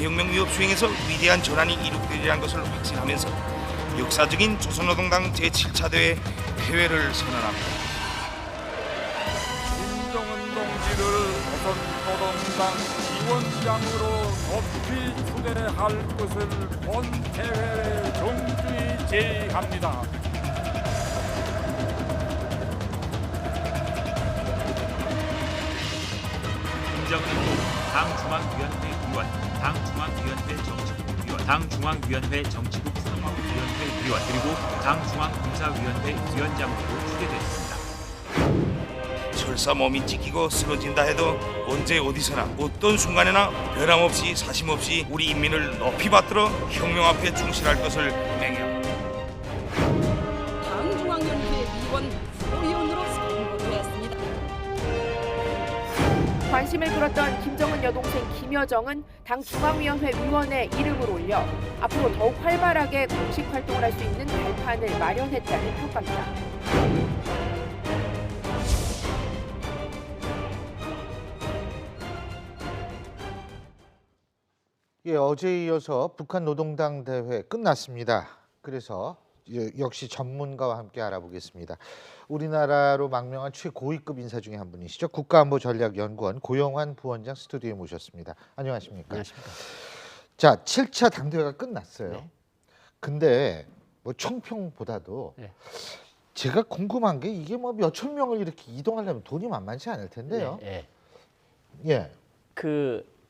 국제혁명 위협 수행에서 위대한 전환이 이룩되리라는 것을 확신하면서 역사적인 조선노동당 제7차 대회 폐회를 선언합니다. 김정은 동지를 조선노동당 위원장으로 높이 추대할 것을 본 대회에 정중히 제의합니다. 김정은 당중앙위원회 위원, 당중앙위원회 정치국 위원, 당중앙위원회 정치국 상무위원회 위원, 그리고 당중앙군사위원회 위원장으로 추대됐습니다. 설사 몸이 찢기고 쓰러진다 해도 언제 어디서나 어떤 순간에나 변함없이 사심없이 우리 인민을 높이 받들어 혁명 앞에 충실할 것을 맹약합니다. 당중앙위원회 위원 후보위원으로 선거되었습니다. 관심을 끌었던 김정은 여동생 김여정은 당 중앙위원회 위원에 이름을 올려 앞으로 더욱 활발하게 공식 활동을 할 수 있는 발판을 마련했다는 평가입니다. 예, 어제에 이어서 북한 노동당 대회 끝났습니다. 그래서 역시 전문가와 함께 알아보겠습니다. 우리나라로 망명한 최고위급 인사 중에 한 분이시죠. 국가안보전략연구원 고영환 부원장 스튜디오에 모셨습니다. 안녕하십니까? 안녕하십니까? 자, 7차 당대회가 끝났어요. 네. 근데 뭐 총평보다도 네. 제가 궁금한 게 이게 뭐 몇천 명을 이렇게 이동하려면 돈이 만만치 않을 텐데요. 네, 예.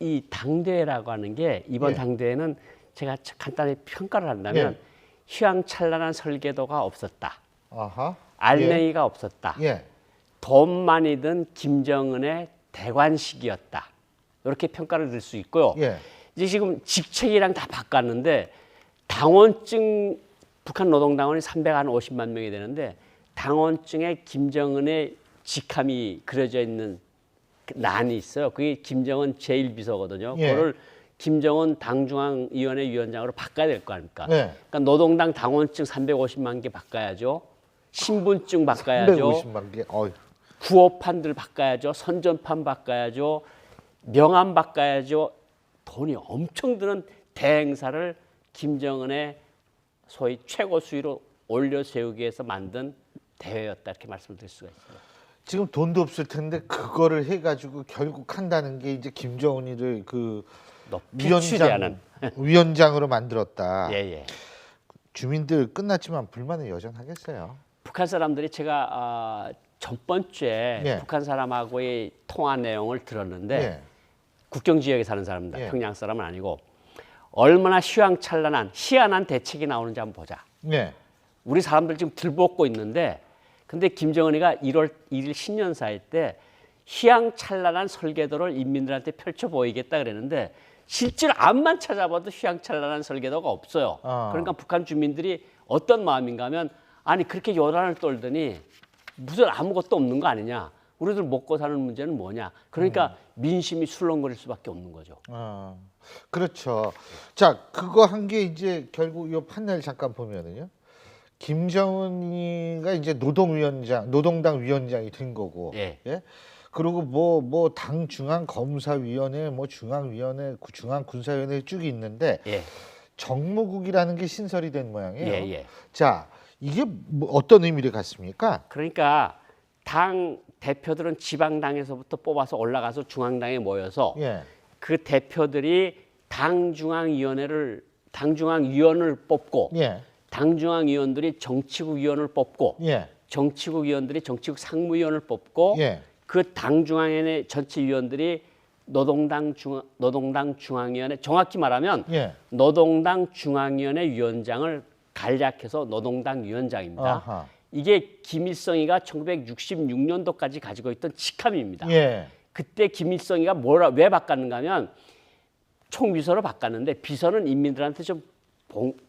이 당대회라고 하는 게 이번 예. 당대회는 제가 간단히 평가를 한다면 휘황찬란한 설계도가 없었다. 아하. 알맹이가 없었다. 예. 돈 많이 든 김정은의 대관식이었다. 이렇게 평가를 들 수 있고요. 예. 이제 지금 직책이랑 다 바꿨는데 당원증 북한 노동당원이 350만 명이 되는데 당원증에 김정은의 직함이 그려져 있는 란이 있어요. 그게 김정은 제1비서거든요. 예. 그거를 김정은 당중앙위원회 위원장으로 바꿔야 될 거 아닙니까? 네. 그러니까 노동당 당원증 350만 개 바꿔야죠. 신분증 바꿔야죠. 350만 개. 구호판들 바꿔야죠. 선전판 바꿔야죠. 명함 바꿔야죠. 돈이 엄청 드는 대행사를 김정은의 소위 최고 수위로 올려 세우기 위해서 만든 대회였다 이렇게 말씀드릴 수가 있습니다. 지금 돈도 없을 텐데 그거를 해가지고 결국 한다는 게 이제 김정은이를 그 위원장으로 만들었다. 예. 주민들 끝났지만 불만은 여전하겠어요. 북한 사람들이 제가 전번 주에 예. 북한 사람하고의 통화 내용을 들었는데 예. 국경 지역에 사는 사람입니다. 예. 평양 사람은 아니고 얼마나 휘황찬란한 희한한 대책이 나오는지 한번 보자. 네. 우리 사람들 지금 들볶고 있는데 근데 김정은이가 1월 1일 신년사일 때 휘황찬란한 설계도를 인민들한테 펼쳐 보이겠다 그랬는데 실제로 앞만 찾아봐도 휘황찬란한 설계도가 없어요. 그러니까 북한 주민들이 어떤 마음인가 하면 아니 그렇게 요란을 떨더니 무슨 아무것도 없는 거 아니냐. 우리들 먹고 사는 문제는 뭐냐. 그러니까 민심이 술렁거릴 수밖에 없는 거죠. 그렇죠. 자, 그거 한 게 이제 결국 이 판넬 잠깐 보면은요. 김정은이가 이제 노동당 위원장이 된 거고. 예. 예? 그리고 뭐 당 중앙 검사위원회, 뭐 중앙위원회, 중앙군사위원회 쭉 있는데 예. 정무국이라는 게 신설이 된 모양이에요. 예. 자, 이게 뭐 어떤 의미를 갖습니까? 그러니까 당 대표들은 지방당에서부터 뽑아서 올라가서 중앙당에 모여서 예. 그 대표들이 당중앙위원을 뽑고 예. 당중앙위원들이 정치국위원을 뽑고 예. 정치국위원들이 정치국 상무위원을 뽑고 예. 그 당중앙위원회 전체 위원들이 노동당 중앙위원회 정확히 말하면 예. 노동당 중앙위원회 위원장을 간략해서 노동당 위원장입니다. 아하. 이게 김일성이가 1966년도까지 가지고 있던 직함입니다. 예. 그때 김일성이가 왜 바꿨는가 하면 총비서로 바꿨는데 비서는 인민들한테 좀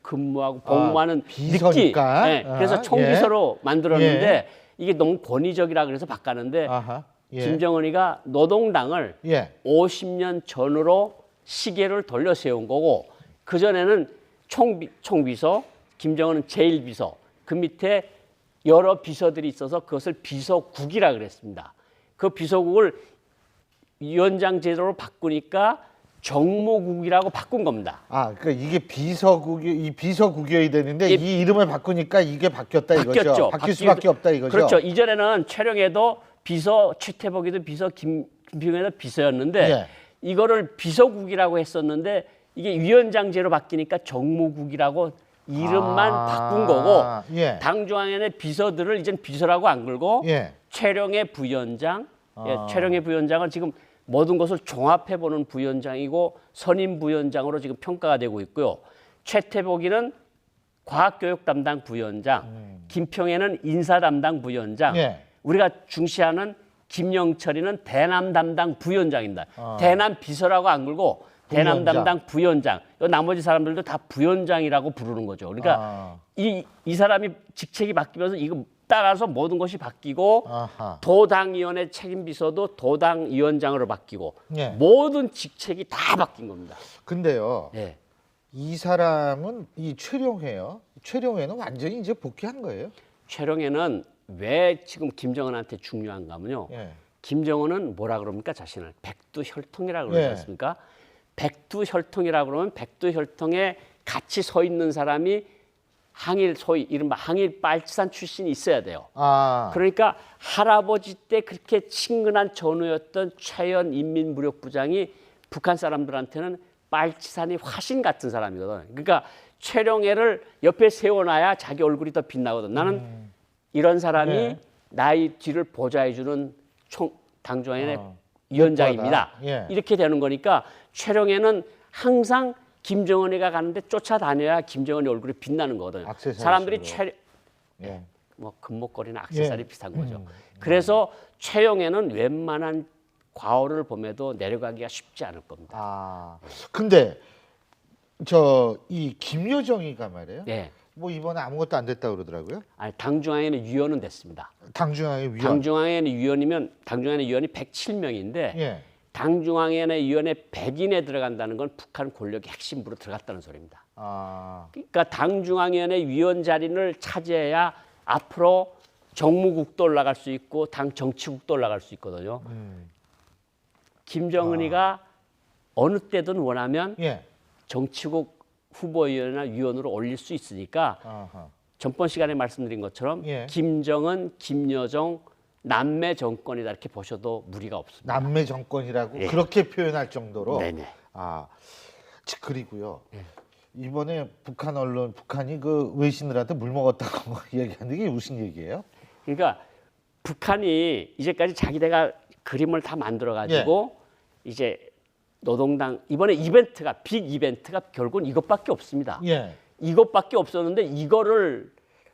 근무하고 복무하는 비서니까. 느낌. 네, 그래서 총비서로 만들었는데 예. 이게 너무 권위적이라 그래서 바꿨는데 아하. 예. 김정은이가 노동당을 예. 50년 전으로 시계를 돌려 세운 거고 그전에는 총비서, 김정은은 제1비서, 그 밑에 여러 비서들이 있어서 그것을 비서국이라 그랬습니다. 그 비서국을 위원장 제도로 바꾸니까 정무국이라고 바꾼 겁니다. 아, 그러니까 이게 비서국이어야 되는데 예. 이 이름을 바꾸니까 이게 바뀌었다 이거죠. 바뀌었죠. 바뀔 수밖에 없다 이거죠. 그렇죠. 이전에는 최령해도 비서, 최태복이도 비서, 김병현도 비서였는데 예. 이거를 비서국이라고 했었는데 이게 위원장제로 바뀌니까 정무국이라고 이름만 바꾼 거고 예. 당 중앙위원회 비서들을 이젠 비서라고 안 걸고 예. 최령해 부위원장, 최령해 부위원장은 지금 모든 것을 종합해보는 부위원장이고 선임 부위원장으로 지금 평가가 되고 있고요. 최태복이는 과학교육 담당 부위원장, 김평애는 인사 담당 부위원장, 예. 우리가 중시하는 김영철이는 대남 담당 부위원장입니다. 대남 비서라고 안 걸고 대남 부위원장. 담당 부위원장. 나머지 사람들도 다 부위원장이라고 부르는 거죠. 그러니까 이 사람이 직책이 바뀌면서 이거 따라서 모든 것이 바뀌고 아하. 도당위원회 책임비서도 도당위원장으로 바뀌고 예. 모든 직책이 다 바뀐 겁니다. 근데요. 예. 이 사람은 이 최룡해요. 최룡해는 완전히 이제 복귀한 거예요. 최령해는 왜 지금 김정은한테 중요한가 하면요. 예. 김정은은 뭐라 그럽니까? 자신을 백두혈통이라고 그러지 예. 않습니까? 백두혈통이라고 그러면 백두혈통에 같이 서 있는 사람이 항일 소위 이른바 항일 빨치산 출신이 있어야 돼요. 아. 그러니까 할아버지 때 그렇게 친근한 전우였던 최연 인민무력부장이 북한 사람들한테는 빨치산이 화신 같은 사람이거든. 그러니까 최령해를 옆에 세워놔야 자기 얼굴이 더 빛나거든. 나는 이런 사람이 예. 나의 뒤를 보좌해주는 당중앙위원회 위원장입니다. 예. 이렇게 되는 거니까 최령해는 항상 김정은이가 가는데 쫓아다녀야 김정은이 얼굴이 빛나는 거거든요. 액세서리식으로. 사람들이 예. 뭐 금목걸이나 액세서리 예. 비슷한 거죠. 그래서 최영애는 웬만한 과오를 범해도 내려가기가 쉽지 않을 겁니다. 아. 근데 저 이 김여정이가 말이에요. 네. 뭐 이번에 아무것도 안 됐다 그러더라고요. 아니, 당중앙위원회 위원은 됐습니다. 당중앙의 위원. 당중앙위원회 위원이면 당중앙위원회 위원이 107명인데 예. 당중앙위원회 위원회 100인에 들어간다는 건 북한 권력의 핵심부로 들어갔다는 소리입니다. 아. 그러니까 당중앙위원회 위원 자리를 차지해야 앞으로 정무국도 올라갈 수 있고 당 정치국도 올라갈 수 있거든요. 김정은이가 어느 때든 원하면 예. 정치국 후보위원이나 위원으로 올릴 수 있으니까 아하. 전번 시간에 말씀드린 것처럼 예. 김정은, 김여정 남매 정권이다 이렇게 보셔도 무리가 없습니다. 남매 정권이라고 예. 그렇게 표현할 정도로. 네네. 아. 그리고요. 이번에 북한 언론 북한이 그 외신들한테 물 먹었다고 얘기하는 게 무슨 얘기예요? 그러니까 북한이 이제까지 자기네가 그림을 다 만들어 가지고 이제 노동당 이번에 이벤트가 빅 이벤트가 결국은 이것밖에 없습니다. 예. 이것밖에 없었는데 이거를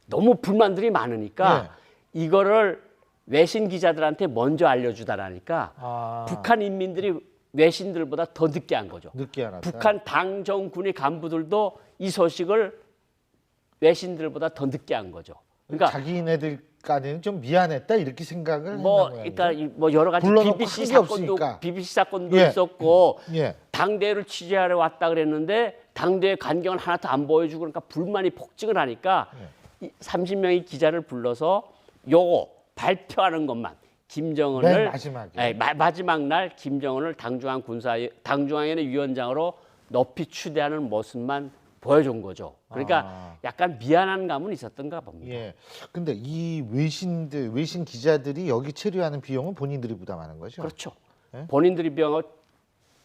너무 불만들이 많으니까 이거를 외신 기자들한테 먼저 알려주다라니까 아. 북한 인민들이 외신들보다 더 늦게 한 거죠. 늦게 알았다. 북한 당 정군의 간부들도 이 소식을 외신들보다 더 늦게 한 거죠. 그러니까 자기네들까지는 좀 미안했다 이렇게 생각을 뭐 했나 그러니까 뭐 여러 가지 불러놓고 BBC 한게 사건도 없으니까. BBC 사건도 예. 있었고 예. 당대회를 취재하러 왔다 그랬는데 당대회 간경을 하나도 안 보여주고 그러니까 불만이 폭증을 하니까 이 30명의 기자를 불러서 요거 발표하는 것만 김정은을 맨 마지막에. 마지막 날 김정은을 당중앙위원회 위원장으로 높이 추대하는 모습만 보여준 거죠. 그러니까 약간 미안한 감은 있었던가 봅니다. 예. 근데 이 외신 기자들이 여기 체류하는 비용은 본인들이 부담하는 거죠? 그렇죠. 예? 본인들이 비용하고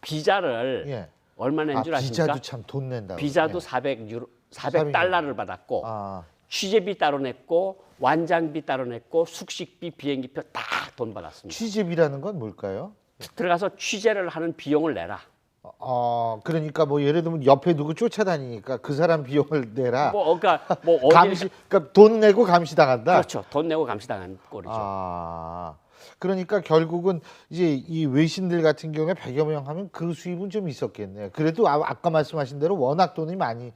비자를 예. 얼마 낸 줄 아십니까? 비자도 참 돈 낸다고. 비자도 예. 400달러를 받았고 아. 취재비 따로 냈고 완장비 따로 냈고 숙식비 비행기표 다 돈 받았습니다. 취재비라는 건 뭘까요? 들어가서 취재를 하는 비용을 내라. 그러니까 뭐 예를 들면 옆에 누구 쫓아다니니까 그 사람 비용을 내라. 그러니까 뭐 어디 감시, 그러니까 돈 내고 감시당한다. 그렇죠. 돈 내고 감시당한 꼴이죠. 그러니까 결국은 이제 이 외신들 같은 경우에 100여 명 하면 그 수입은 좀 있었겠네요. 그래도 아까 말씀하신 대로 워낙 돈을 많이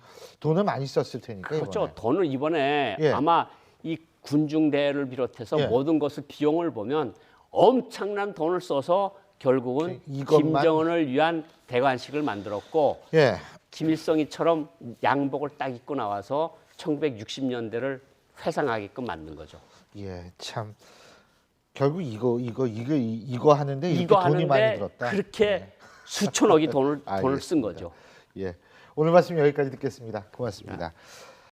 썼을 테니까. 그렇죠. 이번에. 돈을 이번에 예. 아마 이 군중대회를 비롯해서 예. 모든 것을 비용을 보면 엄청난 돈을 써서 결국은 이것만- 김정은을 위한 대관식을 만들었고 예. 김일성이처럼 양복을 딱 입고 나와서 1960년대를 회상하게끔 만든 거죠. 예, 참 결국 이거 하는데 이렇게 이거 돈이 하는데 많이 들었다. 그렇게 수천억이 돈을 쓴 알겠습니다. 거죠. 예, 오늘 말씀 여기까지 듣겠습니다. 고맙습니다.